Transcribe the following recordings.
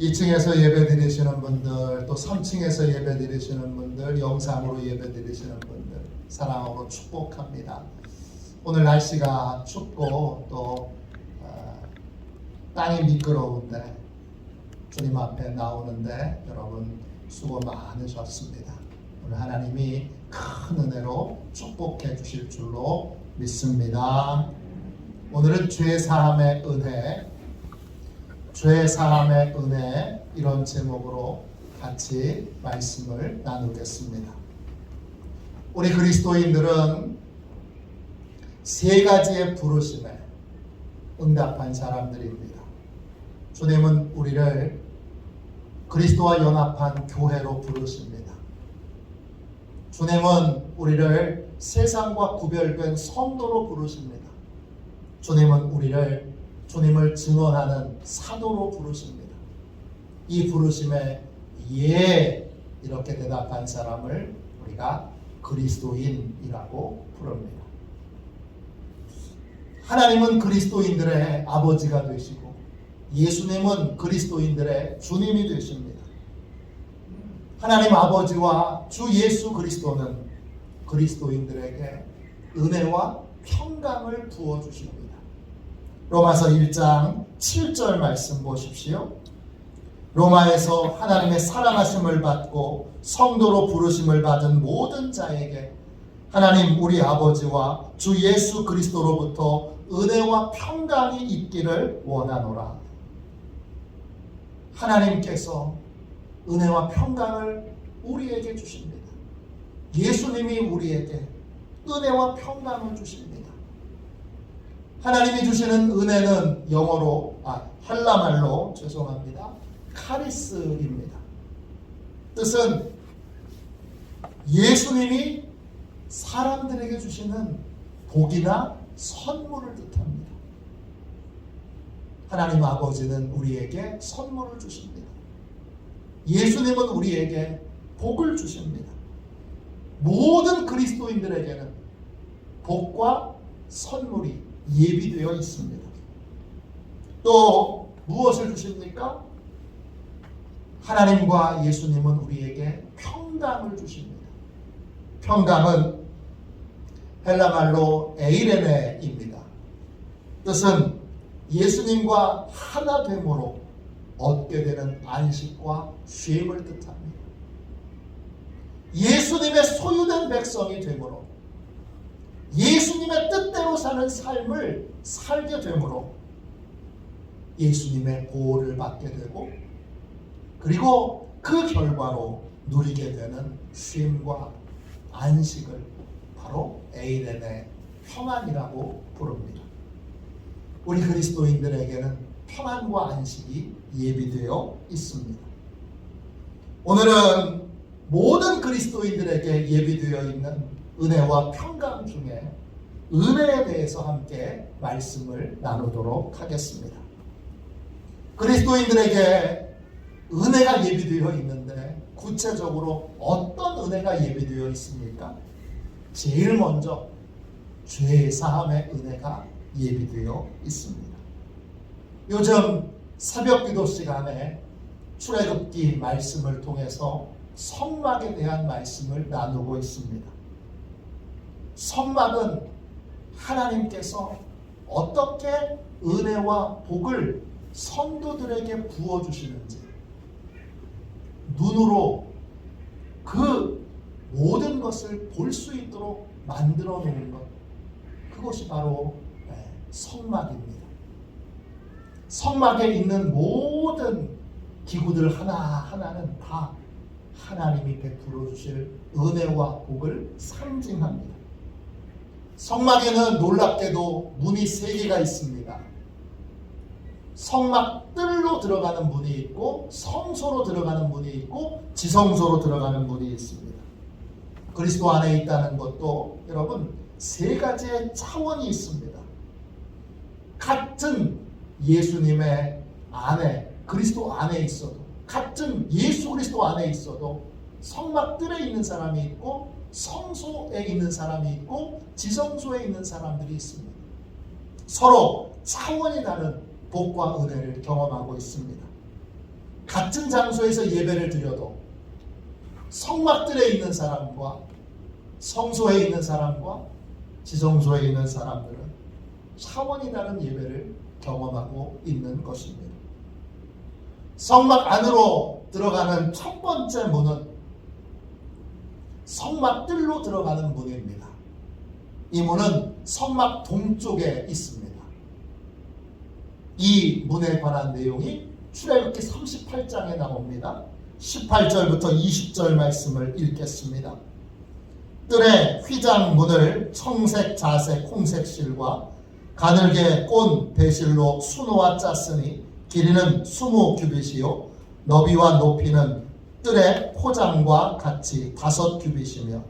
2층에서 예배 드리시는 분들, 또 3층에서 예배 드리시는 분들, 영상으로 예배 드리시는 분들 사랑으로 축복합니다. 오늘 날씨가 춥고 또 땅이 미끄러운데 주님 앞에 나오는데 여러분 수고 많으셨습니다. 오늘 하나님이 큰 은혜로 축복해 주실 줄로 믿습니다. 오늘은 죄사함의 은혜, 죄사함의 은혜 이런 제목으로 같이 말씀을 나누겠습니다. 우리 그리스도인들은 세 가지의 부르심에 응답한 사람들입니다. 주님은 우리를 그리스도와 연합한 교회로 부르십니다. 주님은 우리를 세상과 구별된 성도로 부르십니다. 주님은 우리를 주님을 증언하는 사도로 부르십니다. 이 부르심에 예 이렇게 대답한 사람을 우리가 그리스도인이라고 부릅니다. 하나님은 그리스도인들의 아버지가 되시고 예수님은 그리스도인들의 주님이 되십니다. 하나님 아버지와 주 예수 그리스도는 그리스도인들에게 은혜와 평강을 부어주십니다. 로마서 1장 7절 말씀 보십시오. 로마에서 하나님의 사랑하심을 받고 성도로 부르심을 받은 모든 자에게 하나님 우리 아버지와 주 예수 그리스도로부터 은혜와 평강이 있기를 원하노라. 하나님께서 은혜와 평강을 우리에게 주십니다. 예수님이 우리에게 은혜와 평강을 주십니다. 하나님이 주시는 은혜는 영어로 헬라말로 죄송합니다. 카리스입니다. 뜻은 예수님이 사람들에게 주시는 복이나 선물을 뜻합니다. 하나님 아버지는 우리에게 선물을 주십니다. 예수님은 우리에게 복을 주십니다. 모든 그리스도인들에게는 복과 선물이 예비되어 있습니다. 또 무엇을 주십니까? 하나님과 예수님은 우리에게 평강을 주십니다. 평강은 헬라말로 에이레네입니다. 뜻은 예수님과 하나됨으로 얻게 되는 안식과 쉼을 뜻합니다. 예수님의 소유된 백성이 되므로 예수님의 뜻대로 사는 삶을 살게 되므로 예수님의 보호를 받게 되고 그리고 그 결과로 누리게 되는 쉼과 안식을 바로 에이레네 평안이라고 부릅니다. 우리 그리스도인들에게는 평안과 안식이 예비되어 있습니다. 오늘은 모든 그리스도인들에게 예비되어 있는 은혜와 평강 중에 은혜에 대해서 함께 말씀을 나누도록 하겠습니다. 그리스도인들에게 은혜가 예비되어 있는데 구체적으로 어떤 은혜가 예비되어 있습니까? 제일 먼저 죄사함의 은혜가 예비되어 있습니다. 요즘 새벽기도 시간에 출애굽기 말씀을 통해서 성막에 대한 말씀을 나누고 있습니다. 성막은 하나님께서 어떻게 은혜와 복을 성도들에게 부어주시는지 눈으로 그 모든 것을 볼 수 있도록 만들어 놓은 것, 그것이 바로 성막입니다. 성막에 있는 모든 기구들 하나하나는 다 하나님이 베풀어 주실 은혜와 복을 상징합니다. 성막에는 놀랍게도 문이 3개가 있습니다. 성막 뜰로 들어가는 문이 있고 성소로 들어가는 문이 있고 지성소로 들어가는 문이 있습니다. 그리스도 안에 있다는 것도 여러분 3가지의 차원이 있습니다. 같은 예수님의 안에 그리스도 안에 있어도 같은 예수 그리스도 안에 있어도 성막 뜰에 있는 사람이 있고 성소에 있는 사람이 있고 지성소에 있는 사람들이 있습니다. 서로 차원이 다른 복과 은혜를 경험하고 있습니다. 같은 장소에서 예배를 드려도 성막들에 있는 사람과 성소에 있는 사람과 지성소에 있는 사람들은 차원이 다른 예배를 경험하고 있는 것입니다. 성막 안으로 들어가는 첫 번째 문은 성막뜰로 들어가는 문입니다. 이 문은 성막 동쪽에 있습니다. 이 문에 관한 내용이 출애굽기 38장에 나옵니다. 18절부터 20절 말씀을 읽겠습니다. 뜰에 휘장 문을 청색, 자색, 홍색 실과 가늘게 꼰 배실로 수놓아 짰으니 길이는 20규빗이요 너비와 높이는 뜰의 포장과 같이 5규빗이며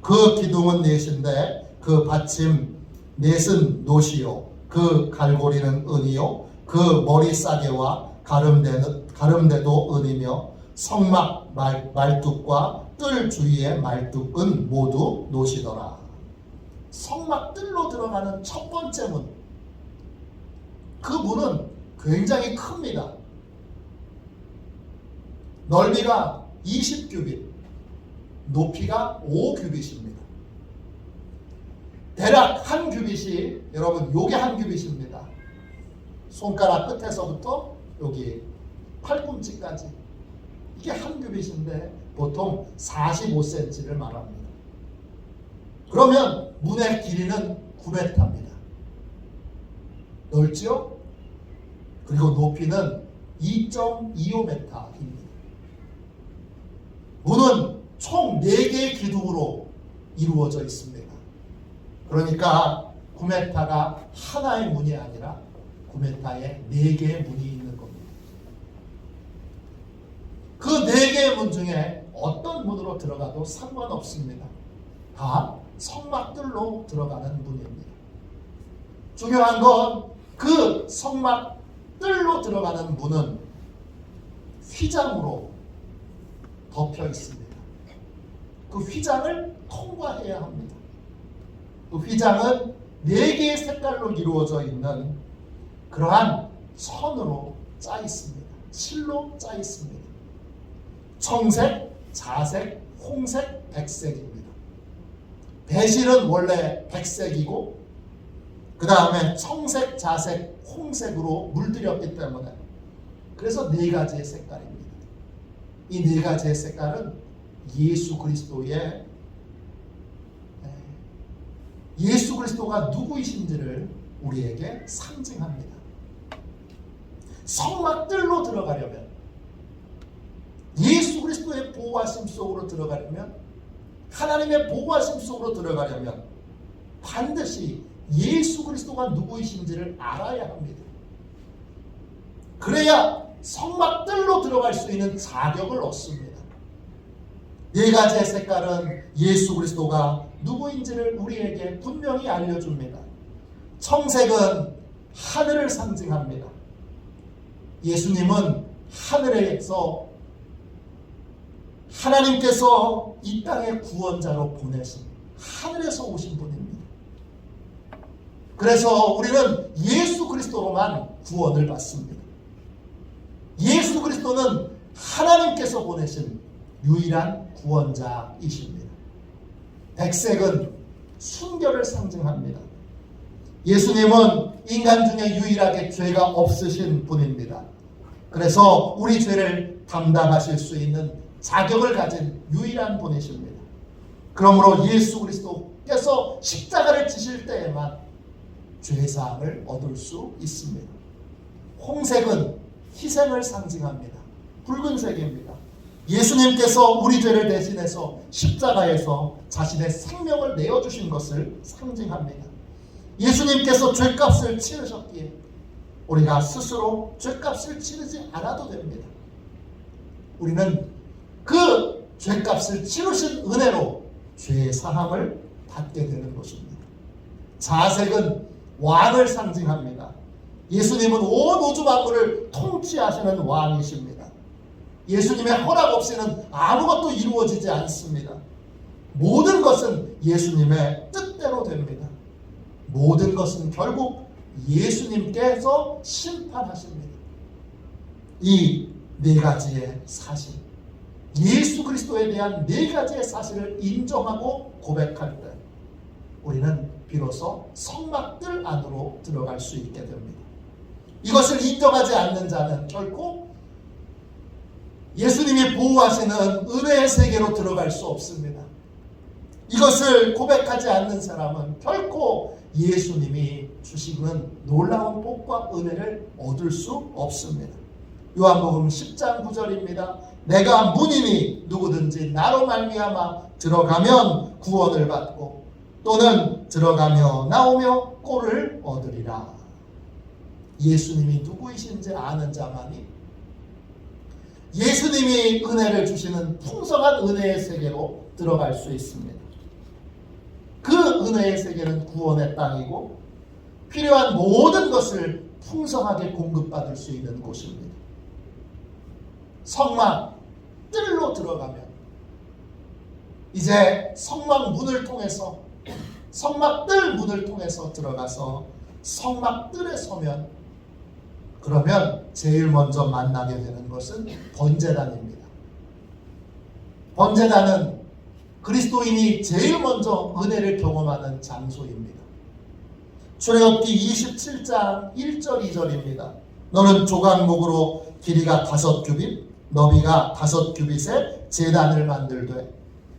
그 기둥은 넷인데 그 받침 넷은 노시요 그 갈고리는 은이요 그 머리 싸개와 가름대도 은이며 성막 말뚝과 뜰 주위의 말뚝은 모두 노시더라. 성막 뜰로 들어가는 첫 번째 문, 그 문은 굉장히 큽니다. 넓이가 20규빗, 높이가 5규빗입니다. 대략 한 규빗이, 여러분 요게 한 규빗입니다. 손가락 끝에서부터 여기 팔꿈치까지 이게 한 규빗인데 보통 45cm를 말합니다. 그러면 문의 길이는 9m입니다. 넓지요? 그리고 높이는 2.25m입니다. 문은 총 4개의 기둥으로 이루어져 있습니다. 그러니까 9m가 하나의 문이 아니라 9m에 4개의 문이 있는 겁니다. 그 4개의 문 중에 어떤 문으로 들어가도 상관없습니다. 다 성막뜰로 들어가는 문입니다. 중요한 건 그 성막뜰로 들어가는 문은 휘장으로 덮여 있습니다. 그 휘장을 통과해야 합니다. 그 휘장은 4개의 색깔로 이루어져 있는 그러한 선으로 짜 있습니다. 실로 짜 있습니다. 청색, 자색, 홍색, 백색입니다. 배실은 원래 백색이고 그 다음에 청색, 자색, 홍색으로 물들였기 때문에 그래서 4가지의 색깔입니다. 이 4가지의 색깔은 예수 그리스도가 누구이신지를 우리에게 상징합니다. 성막뜰로 들어가려면, 예수 그리스도의 보호하심 속으로 들어가려면, 하나님의 보호하심 속으로 들어가려면 반드시 예수 그리스도가 누구이신지를 알아야 합니다. 그래야 성막뜰로 들어갈 수 있는 자격을 얻습니다. 4가지의 색깔은 예수 그리스도가 누구인지를 우리에게 분명히 알려줍니다. 청색은 하늘을 상징합니다. 예수님은 하늘에서 하나님께서 이 땅의 구원자로 보내신 하늘에서 오신 분입니다. 그래서 우리는 예수 그리스도로만 구원을 받습니다. 예수 그리스도는 하나님께서 보내신 유일한 구원자이십니다. 백색은 순결을 상징합니다. 예수님은 인간 중에 유일하게 죄가 없으신 분입니다. 그래서 우리 죄를 담당하실 수 있는 자격을 가진 유일한 분이십니다. 그러므로 예수 그리스도께서 십자가를 지실 때에만 죄사함을 얻을 수 있습니다. 홍색은 희생을 상징합니다. 붉은색입니다. 예수님께서 우리 죄를 대신해서 십자가에서 자신의 생명을 내어주신 것을 상징합니다. 예수님께서 죄값을 치르셨기에 우리가 스스로 죄값을 치르지 않아도 됩니다. 우리는 그 죄값을 치르신 은혜로 죄의 사함을 받게 되는 것입니다. 자색은 왕을 상징합니다. 예수님은 온 우주 만물을 통치하시는 왕이십니다. 예수님의 허락 없이는 아무것도 이루어지지 않습니다. 모든 것은 예수님의 뜻대로 됩니다. 모든 것은 결국 예수님께서 심판하십니다. 이 네 가지의 사실, 예수 그리스도에 대한 네 가지의 사실을 인정하고 고백할 때 우리는 비로소 성막들 안으로 들어갈 수 있게 됩니다. 이것을 인정하지 않는 자는 결코 예수님이 보호하시는 은혜의 세계로 들어갈 수 없습니다. 이것을 고백하지 않는 사람은 결코 예수님이 주시는 놀라운 복과 은혜를 얻을 수 없습니다. 요한복음 10장 9절입니다. 내가 문이니 누구든지 나로 말미암아 들어가면 구원을 받고 또는 들어가며 나오며 꼴을 얻으리라. 예수님이 누구이신지 아는 자만이 예수님이 은혜를 주시는 풍성한 은혜의 세계로 들어갈 수 있습니다. 그 은혜의 세계는 구원의 땅이고 필요한 모든 것을 풍성하게 공급받을 수 있는 곳입니다. 성막 뜰로 들어가면 이제 성막 문을 통해서 성막 뜰 문을 통해서 들어가서 성막 뜰에 서면 그러면 제일 먼저 만나게 되는 것은 번제단입니다. 번제단은 그리스도인이 제일 먼저 은혜를 경험하는 장소입니다. 출애굽기 27장 1절 2절입니다. 너는 조각목으로 길이가 5규빗 너비가 5규빗의 제단을 만들되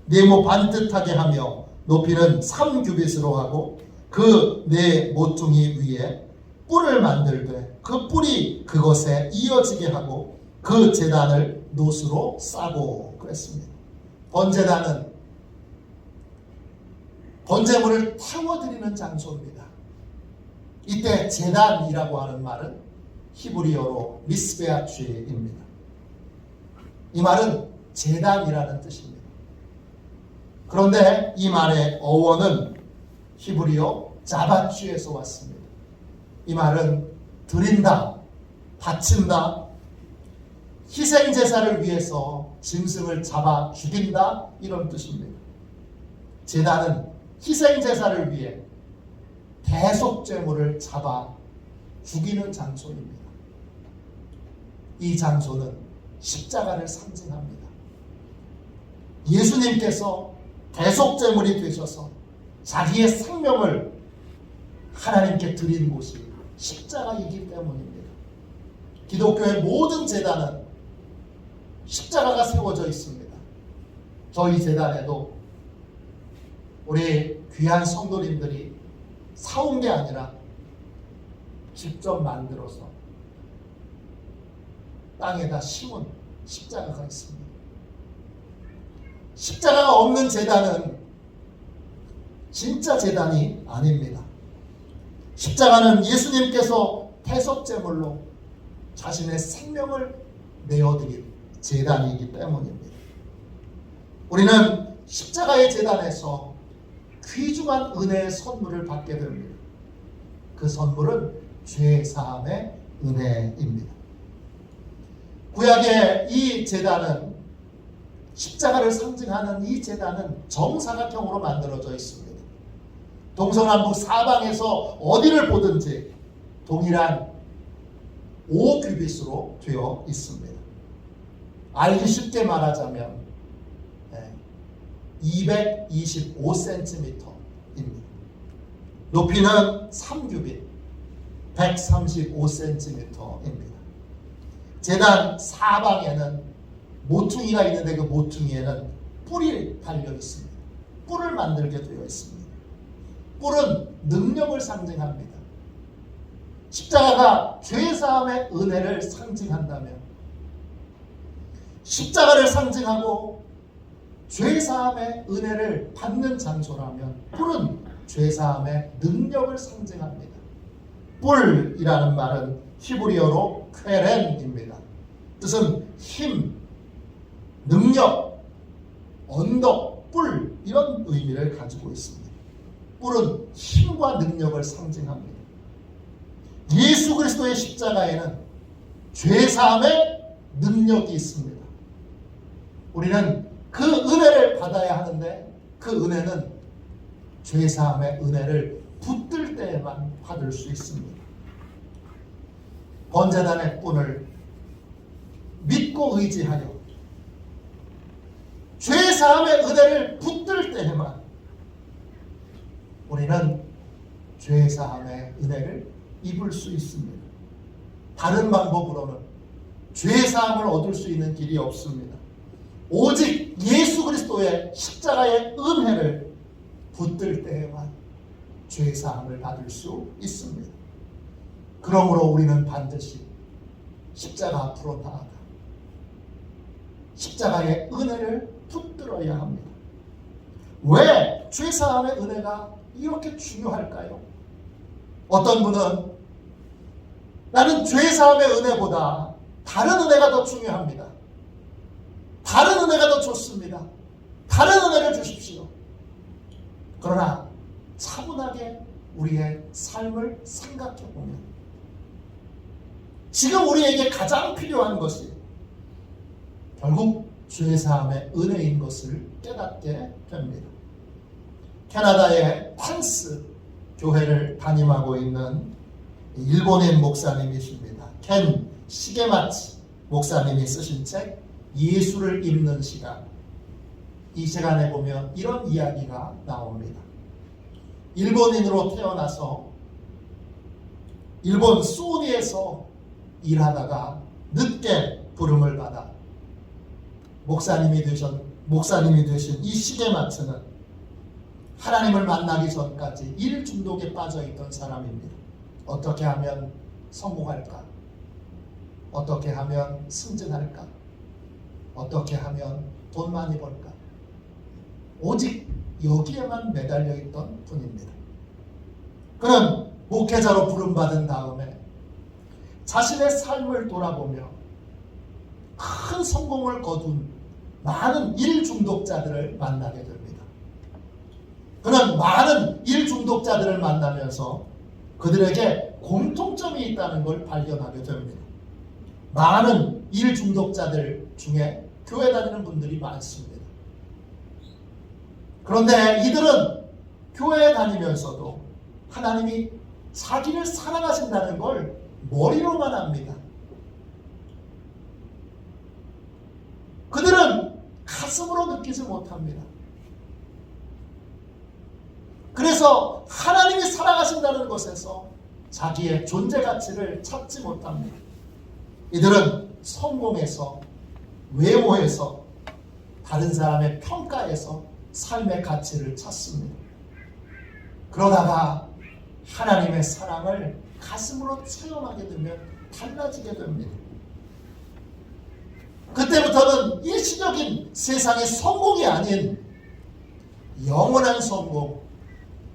네모 반듯하게 하며 높이는 3규빗으로 하고 그 네 모퉁이 위에 뿔을 만들되 그 뿔이 그것에 이어지게 하고 그 제단을 노수로 싸고 그랬습니다. 번제단은 번제물을 태워드리는 장소입니다. 이때 제단이라고 하는 말은 히브리어로 미스베아취입니다. 이 말은 제단이라는 뜻입니다. 그런데 이 말의 어원은 히브리어 자바취에서 왔습니다. 이 말은 드린다, 바친다, 희생제사를 위해서 짐승을 잡아 죽인다 이런 뜻입니다. 제단은 희생제사를 위해 대속제물을 잡아 죽이는 장소입니다. 이 장소는 십자가를 상징합니다. 예수님께서 대속제물이 되셔서 자기의 생명을 하나님께 드린 곳이 십자가이기 때문입니다. 기독교의 모든 제단은 십자가가 세워져 있습니다. 저희 제단에도 우리 귀한 성도님들이 사온 게 아니라 직접 만들어서 땅에다 심은 십자가가 있습니다. 십자가가 없는 제단은 진짜 제단이 아닙니다. 십자가는 예수님께서 대속제물로 자신의 생명을 내어드린 제단이기 때문입니다. 우리는 십자가의 제단에서 귀중한 은혜의 선물을 받게 됩니다. 그 선물은 죄 사함의 은혜입니다. 구약의 이 제단은 십자가를 상징하는 이 제단은 정사각형으로 만들어져 있습니다. 동서남북 사방에서 어디를 보든지 동일한 5규빗으로 되어 있습니다. 알기 쉽게 말하자면 225cm입니다. 높이는 3규빗 135cm입니다. 제단 사방에는 모퉁이가 있는데 그 모퉁이에는 뿔이 달려 있습니다. 뿔을 만들게 되어 있습니다. 뿔은 능력을 상징합니다. 십자가가 죄사함의 은혜를 상징한다면 십자가를 상징하고 죄사함의 은혜를 받는 장소라면 뿔은 죄사함의 능력을 상징합니다. 뿔이라는 말은 히브리어로 쾌렌입니다. 뜻은 힘, 능력, 언덕, 뿔 이런 의미를 가지고 있습니다. 뿔은 힘과 능력을 상징합니다. 예수 그리스도의 십자가에는 죄사함의 능력이 있습니다. 우리는 그 은혜를 받아야 하는데 그 은혜는 죄사함의 은혜를 붙들 때에만 받을 수 있습니다. 번제단의 뿔을 밑 믿고 의지하여 죄 사함의 은혜를 붙들 때에만 우리는 죄 사함의 은혜를 입을 수 있습니다. 다른 방법으로는 죄 사함을 얻을 수 있는 길이 없습니다. 오직 예수 그리스도의 십자가의 은혜를 붙들 때에만 죄 사함을 받을 수 있습니다. 그러므로 우리는 반드시 십자가 앞으로 나아가 십자가의 은혜를 붙들어야 합니다. 왜 죄 사함의 은혜가 이렇게 중요할까요? 어떤 분은 나는 죄 사함의 은혜보다 다른 은혜가 더 중요합니다. 다른 은혜가 더 좋습니다. 다른 은혜를 주십시오. 그러나 차분하게 우리의 삶을 생각해 보면 지금 우리에게 가장 필요한 것이 결국 죄 사함의 은혜인 것을 깨닫게 됩니다. 캐나다의 펜스 교회를 담임하고 있는 일본인 목사님이십니다. 켄 시게마치 목사님이 쓰신 책 예수를 읽는 시간, 이 시간에 보면 이런 이야기가 나옵니다. 일본인으로 태어나서 일본 소니에서 일하다가 늦게 부름을 받아 목사님이 되신 이 시게마츠는 하나님을 만나기 전까지 일 중독에 빠져 있던 사람입니다. 어떻게 하면 성공할까? 어떻게 하면 승진할까? 어떻게 하면 돈 많이 벌까? 오직 여기에만 매달려 있던 분입니다. 그는 목회자로 부름받은 다음에 자신의 삶을 돌아보며 큰 성공을 거둔 많은 일 중독자들을 만나게 됩니다. 그는 많은 일 중독자들을 만나면서 그들에게 공통점이 있다는 걸 발견하게 됩니다. 많은 일 중독자들 중에 교회 다니는 분들이 많습니다. 그런데 이들은 교회에 다니면서도 하나님이 자기를 사랑하신다는 걸 머리로만 합니다. 그들은 가슴으로 느끼지 못합니다. 그래서 하나님이 사랑하신다는 것에서 자기의 존재 가치를 찾지 못합니다. 이들은 성공에서, 외모에서, 다른 사람의 평가에서 삶의 가치를 찾습니다. 그러다가 하나님의 사랑을 가슴으로 체험하게 되면 달라지게 됩니다. 그때부터는 일시적인 세상의 성공이 아닌 영원한 성공,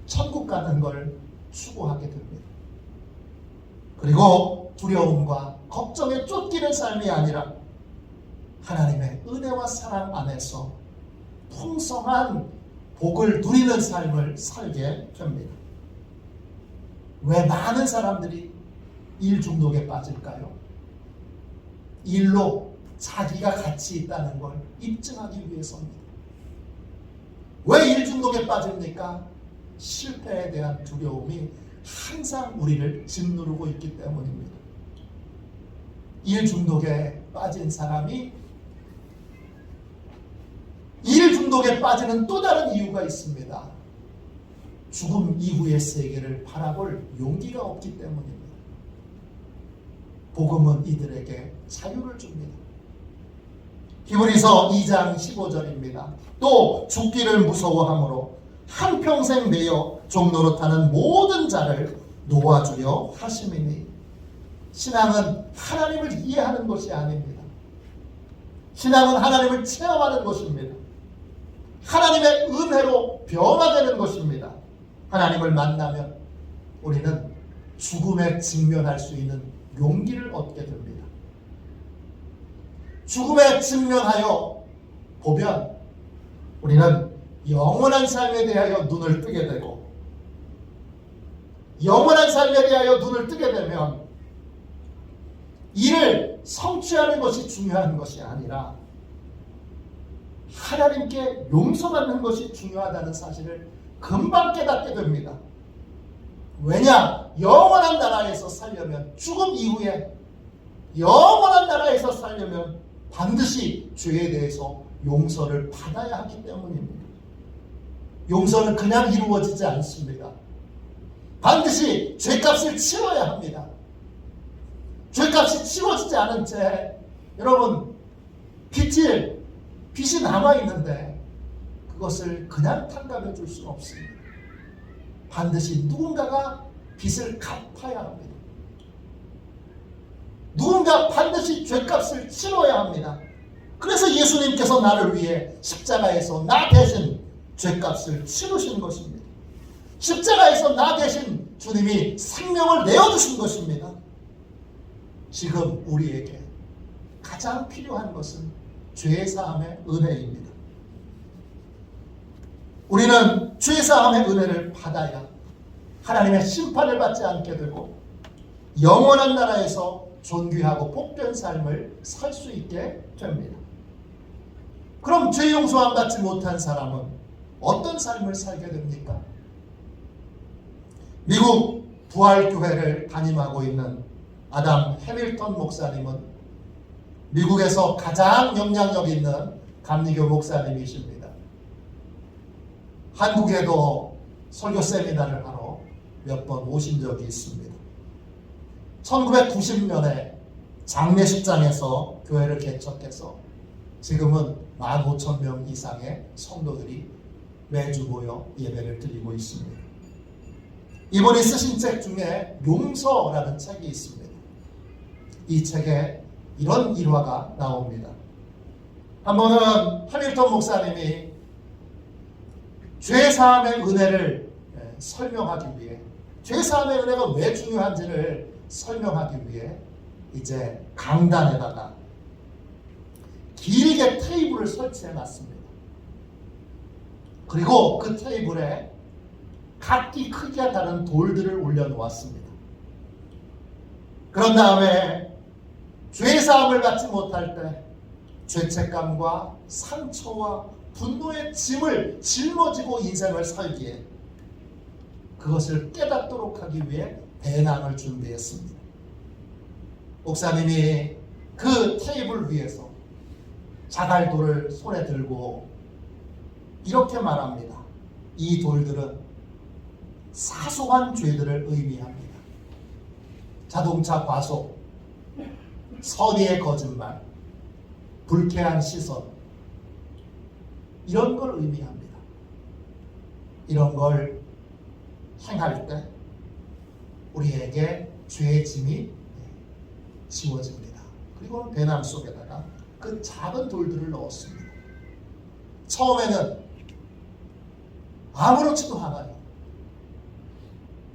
천국 가는 걸 추구하게 됩니다. 그리고 두려움과 걱정에 쫓기는 삶이 아니라 하나님의 은혜와 사랑 안에서 풍성한 복을 누리는 삶을 살게 됩니다. 왜 많은 사람들이 일 중독에 빠질까요? 일로 자기가 가치 있다는 걸 입증하기 위해서입니다. 왜 일 중독에 빠집니까? 실패에 대한 두려움이 항상 우리를 짓누르고 있기 때문입니다. 일 중독에 빠진 사람이 일 중독에 빠지는 또 다른 이유가 있습니다. 죽음 이후의 세계를 바라볼 용기가 없기 때문입니다. 복음은 이들에게 자유를 줍니다. 히브리서 2장 15절입니다. 또 죽기를 무서워함으로 한평생 매여 종노릇하는 모든 자를 놓아주려 하심이니. 신앙은 하나님을 이해하는 것이 아닙니다. 신앙은 하나님을 체험하는 것입니다. 하나님의 은혜로 변화되는 것입니다. 하나님을 만나면 우리는 죽음에 직면할 수 있는 용기를 얻게 됩니다. 죽음에 직면하여 보면 우리는 영원한 삶에 대하여 눈을 뜨게 되고, 영원한 삶에 대하여 눈을 뜨게 되면 이를 성취하는 것이 중요한 것이 아니라 하나님께 용서받는 것이 중요하다는 사실을 금방 깨닫게 됩니다. 왜냐? 영원한 나라에서 살려면, 죽음 이후에 영원한 나라에서 살려면 반드시 죄에 대해서 용서를 받아야 하기 때문입니다. 용서는 그냥 이루어지지 않습니다. 반드시 죄값을 치러야 합니다. 죄값이 치러지지 않은 채 여러분 빚이 남아있는데 그것을 그냥 탕감해 줄 수는 없습니다. 반드시 누군가가 빚을 갚아야 합니다. 누군가 반드시 죄값을 치러야 합니다. 그래서 예수님께서 나를 위해 십자가에서 나 대신 죄값을 치르신 것입니다. 십자가에서 나 대신 주님이 생명을 내어주신 것입니다. 지금 우리에게 가장 필요한 것은 죄사함의 은혜입니다. 우리는 죄사함의 은혜를 받아야 하나님의 심판을 받지 않게 되고 영원한 나라에서 존귀하고 복된 삶을 살 수 있게 됩니다. 그럼 죄 용서함 받지 못한 사람은 어떤 삶을 살게 됩니까? 미국 부활교회를 담임하고 있는 아담 해밀턴 목사님은 미국에서 가장 영향력 있는 감리교 목사님이십니다. 한국에도 설교 세미나를 하러 몇 번 오신 적이 있습니다. 1990년에 장례식장에서 교회를 개척해서 지금은 15,000명 이상의 성도들이 매주 모여 예배를 드리고 있습니다. 이분이 쓰신 책 중에 용서라는 책이 있습니다. 이 책에 이런 일화가 나옵니다. 한 번은 해밀턴 목사님이 죄사함의 은혜를 설명하기 위해 죄사함의 은혜가 왜 중요한지를 설명하기 위해 이제 강단에다가 길게 테이블을 설치해 놨습니다. 그리고 그 테이블에 각기 크기가 다른 돌들을 올려놓았습니다. 그런 다음에 죄사함을 받지 못할 때 죄책감과 상처와 분노의 짐을 짊어지고 인생을 살기에 그것을 깨닫도록 하기 위해 배낭을 준비했습니다. 목사님이 그 테이블 위에서 자갈돌을 손에 들고 이렇게 말합니다. 이 돌들은 사소한 죄들을 의미합니다. 자동차 과속, 선의의 거짓말, 불쾌한 시선, 이런 걸 의미합니다. 이런 걸 행할 때 우리에게 죄의 짐이 지워집니다. 그리고 배낭 속에다가 그 작은 돌들을 넣었습니다. 처음에는 아무렇지도 않아요.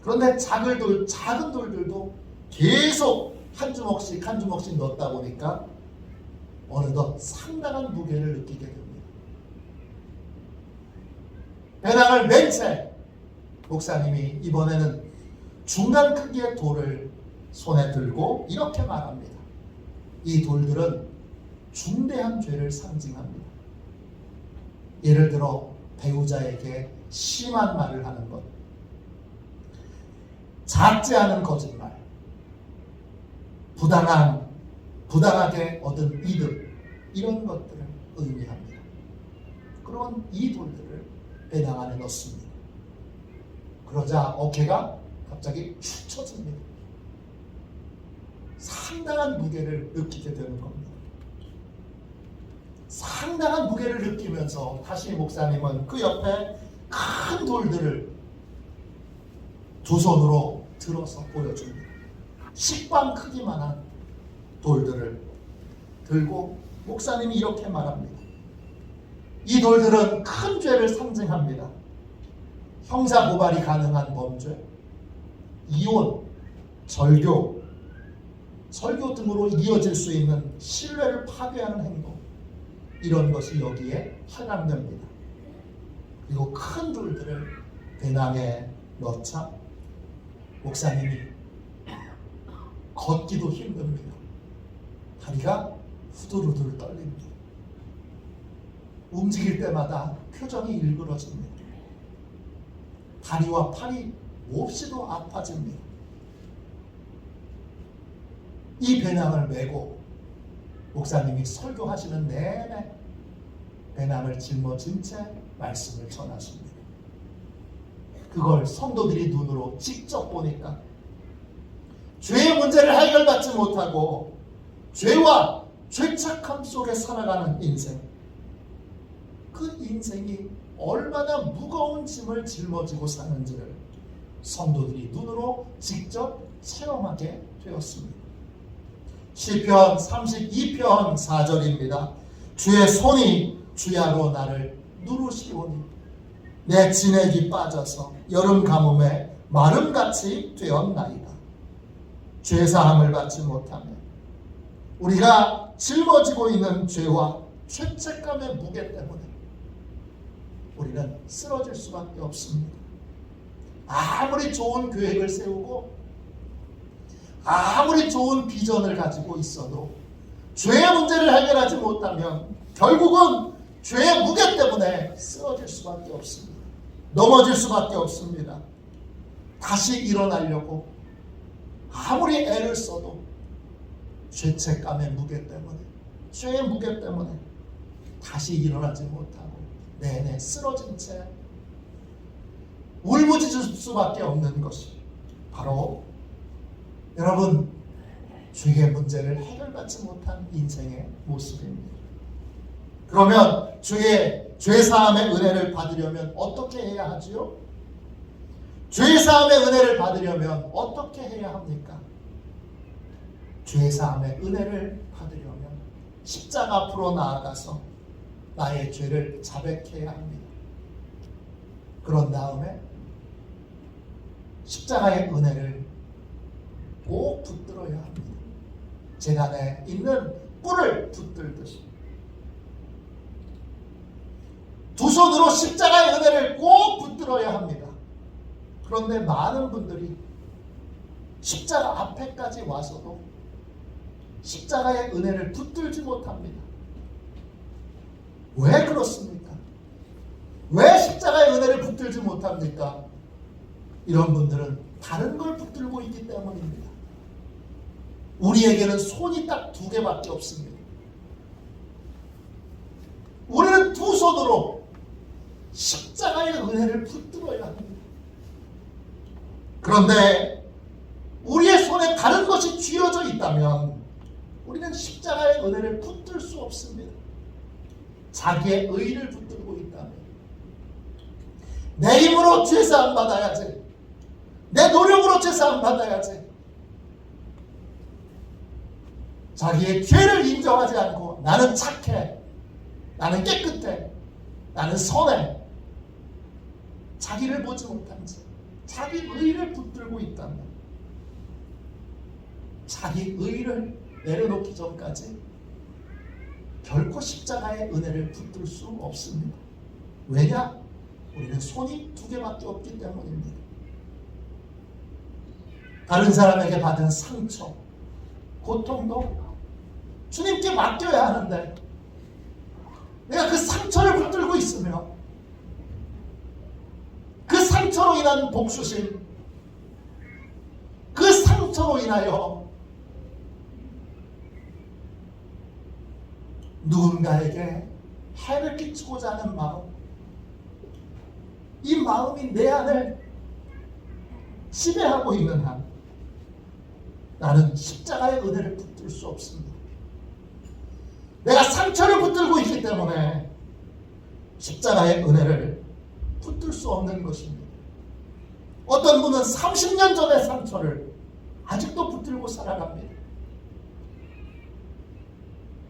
그런데 작은 돌들도 계속 한 주먹씩 넣다 보니까 어느덧 상당한 무게를 느끼게 됩니다. 배낭을 맨 채 목사님이 이번에는 중간 크기의 돌을 손에 들고 이렇게 말합니다. 이 돌들은 중대한 죄를 상징합니다. 예를 들어 배우자에게 심한 말을 하는 것, 작지 않은 거짓말, 부당하게 얻은 이득, 이런 것들을 의미합니다. 그러면 이 돌들을 배낭 안에 넣습니다. 그러자 어깨가 갑자기 축 처집니다. 상당한 무게를 느끼게 되는 겁니다. 상당한 무게를 느끼면서 다시 목사님은 그 옆에 큰 돌들을 두 손으로 들어서 보여줍니다. 식빵 크기만한 돌들을 들고 목사님이 이렇게 말합니다. 이 돌들은 큰 죄를 상징합니다. 형사 고발이 가능한 범죄, 이혼, 절교 등으로 이어질 수 있는 신뢰를 파괴하는 행동, 이런 것이 여기에 해당됩니다. 그리고 큰 돌들을 배낭에 넣자 목사님이 걷기도 힘듭니다. 다리가 후들후들 떨립니다. 움직일 때마다 표정이 일그러집니다. 다리와 팔이 몹시도 아파집니다. 이 배낭을 메고 목사님이 설교하시는 내내 배낭을 짊어진 채 말씀을 전하십니다. 그걸 성도들이 눈으로 직접 보니까 죄의 문제를 해결받지 못하고 죄와 죄책감 속에 살아가는 인생, 그 인생이 얼마나 무거운 짐을 짊어지고 사는지를 성도들이 눈으로 직접 체험하게 되었습니다. 시편 32편 4절입니다. 주의 손이 주야로 나를 누르시오니 내 진액이 빠져서 여름 가뭄에 마름같이 되었나이다. 죄사함을 받지 못하면 우리가 짊어지고 있는 죄와 죄책감의 무게 때문에 우리는 쓰러질 수밖에 없습니다. 아무리 좋은 계획을 세우고 아무리 좋은 비전을 가지고 있어도 죄의 문제를 해결하지 못하면 결국은 죄의 무게 때문에 쓰러질 수밖에 없습니다. 넘어질 수밖에 없습니다. 다시 일어나려고 아무리 애를 써도 죄책감의 무게 때문에, 죄의 무게 때문에 다시 일어나지 못하고 내내 쓰러진 채 울부짖을 수밖에 없는 것이 바로 여러분 죄의 문제를 해결받지 못한 인생의 모습입니다. 그러면 죄사함의 은혜를 받으려면 어떻게 해야 하지요? 죄사함의 은혜를 받으려면 어떻게 해야 합니까? 죄사함의 은혜를 받으려면 십자가 앞으로 나아가서 나의 죄를 자백해야 합니다. 그런 다음에 십자가의 은혜를 꼭 붙들어야 합니다. 재단에 있는 뿔을 붙들듯이 두 손으로 십자가의 은혜를 꼭 붙들어야 합니다. 그런데 많은 분들이 십자가 앞에까지 와서도 십자가의 은혜를 붙들지 못합니다. 왜 그렇습니까? 왜 십자가의 은혜를 붙들지 못합니까? 이런 분들은 다른 걸 붙들고 있기 때문입니다. 우리에게는 손이 딱 두 개밖에 없습니다. 우리는 두 손으로 십자가의 은혜를 붙들어야 합니다. 그런데 우리의 손에 다른 것이 쥐어져 있다면 우리는 십자가의 은혜를 붙들 수 없습니다. 자기의 의를 붙들고 있다면 내 힘으로 죄사함 받아야지, 내 노력으로 죄사함 받아야지, 자기의 죄를 인정하지 않고 나는 착해, 나는 깨끗해, 나는 선해, 자기를 보지 못한 채 자기 의를 붙들고 있다면 자기 의를 내려놓기 전까지 결코 십자가의 은혜를 붙들 수 없습니다. 왜냐? 우리는 손이 두 개밖에 없기 때문입니다. 다른 사람에게 받은 상처, 고통도 주님께 맡겨야 하는데 내가 그 상처를 붙들고 있으며 그 상처로 인한 복수심, 그 상처로 인하여 누군가에게 해를 끼치고자 하는 마음, 이 마음이 내 안을 지배하고 있는 한 나는 십자가의 은혜를 붙들 수 없습니다. 내가 상처를 붙들고 있기 때문에 십자가의 은혜를 붙들 수 없는 것입니다. 어떤 분은 30년 전의 상처를 아직도 붙들고 살아갑니다.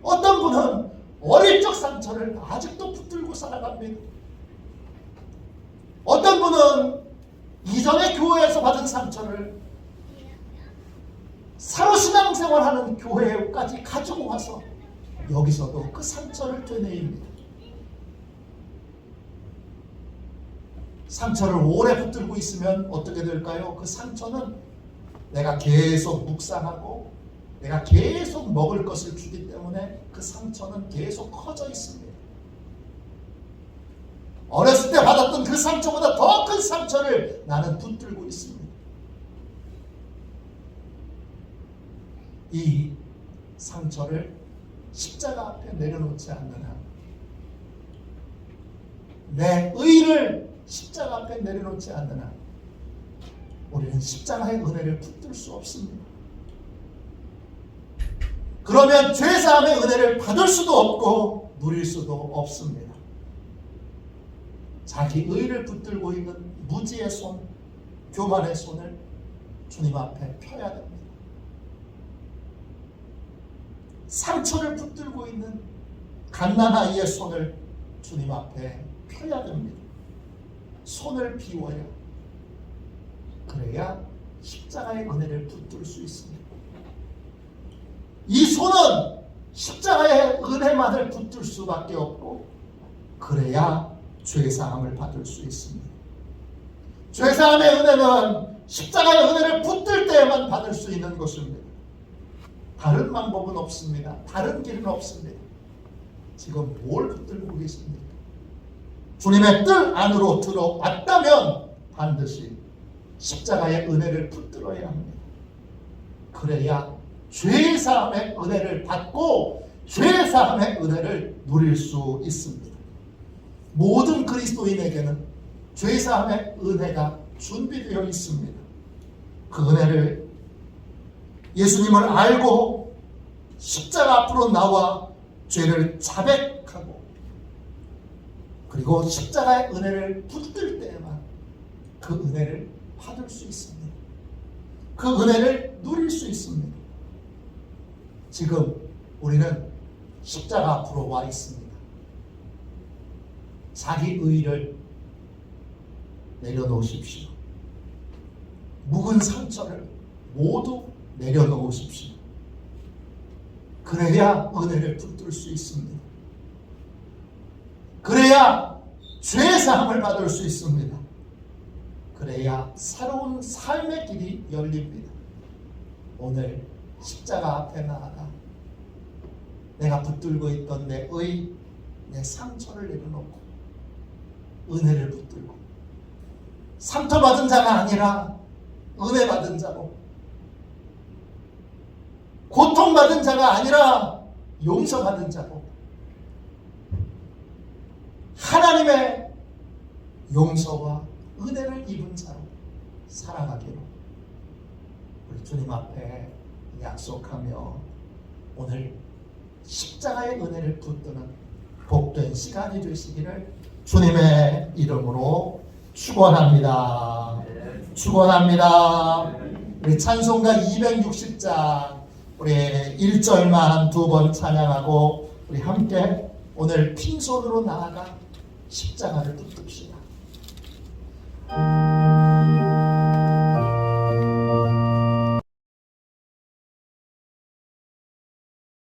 어떤 분은 어릴 적 상처를 아직도 붙들고 살아갑니다. 어떤 분은 이전의 교회에서 받은 상처를 새로 신앙생활하는 교회까지 가지고 와서 여기서도 그 상처를 되뇌입니다. 상처를 오래 붙들고 있으면 어떻게 될까요? 그 상처는 내가 계속 묵상하고 내가 계속 먹을 것을 주기 때문에 그 상처는 계속 커져 있습니다. 어렸을 때 받았던 그 상처보다 더 큰 상처를 나는 붙들고 있습니다. 이 상처를 십자가 앞에 내려놓지 않는 한, 내 의를 십자가 앞에 내려놓지 않는 한, 우리는 십자가의 은혜를 붙들 수 없습니다. 그러면 죄사함의 은혜를 받을 수도 없고 누릴 수도 없습니다. 자기 의를 붙들고 있는 무지의 손, 교만의 손을 주님 앞에 펴야 됩니다. 상처를 붙들고 있는 갓난아이의 손을 주님 앞에 펴야 됩니다. 손을 비워야, 그래야 십자가의 은혜를 붙들 수 있습니다. 이 손은 십자가의 은혜만을 붙들 수밖에 없고, 그래야 죄사함을 받을 수 있습니다. 죄사함의 은혜는 십자가의 은혜를 붙들 때에만 받을 수 있는 것입니다. 다른 방법은 없습니다. 다른 길은 없습니다. 지금 뭘 붙들고 계십니까? 주님의 뜰 안으로 들어왔다면 반드시 십자가의 은혜를 붙들어야 합니다. 그래야 죄사함의 은혜를 받고 죄사함의 은혜를 누릴 수 있습니다. 모든 그리스도인에게는 죄사함의 은혜가 준비되어 있습니다. 그 은혜를 예수님을 알고 십자가 앞으로 나와 죄를 자백하고, 그리고 십자가의 은혜를 붙들 때에만 그 은혜를 받을 수 있습니다. 그 은혜를 누릴 수 있습니다. 지금 우리는 십자가 앞으로 와 있습니다. 자기 의를 내려놓으십시오. 묵은 상처를 모두 내려놓으십시오. 그래야 은혜를 붙들 수 있습니다. 그래야 죄사함을 받을 수 있습니다. 그래야 새로운 삶의 길이 열립니다. 오늘 십자가 앞에 나아가 내가 붙들고 있던 내 의, 내 상처를 내려놓고 은혜를 붙들고, 상처받은 자가 아니라 은혜 받은 자로, 고통받은 자가 아니라 용서받은 자로, 하나님의 용서와 은혜를 입은 자로 살아가기로 우리 주님 앞에 약속하며 오늘 십자가의 은혜를 붙드는 복된 시간이 되시기를 주님의 이름으로 축원합니다. 축원합니다. 우리 찬송가 260장 우리 1절만 두 번 찬양하고 우리 함께 오늘 빈손으로 나아가 십자가를 붙듭시다.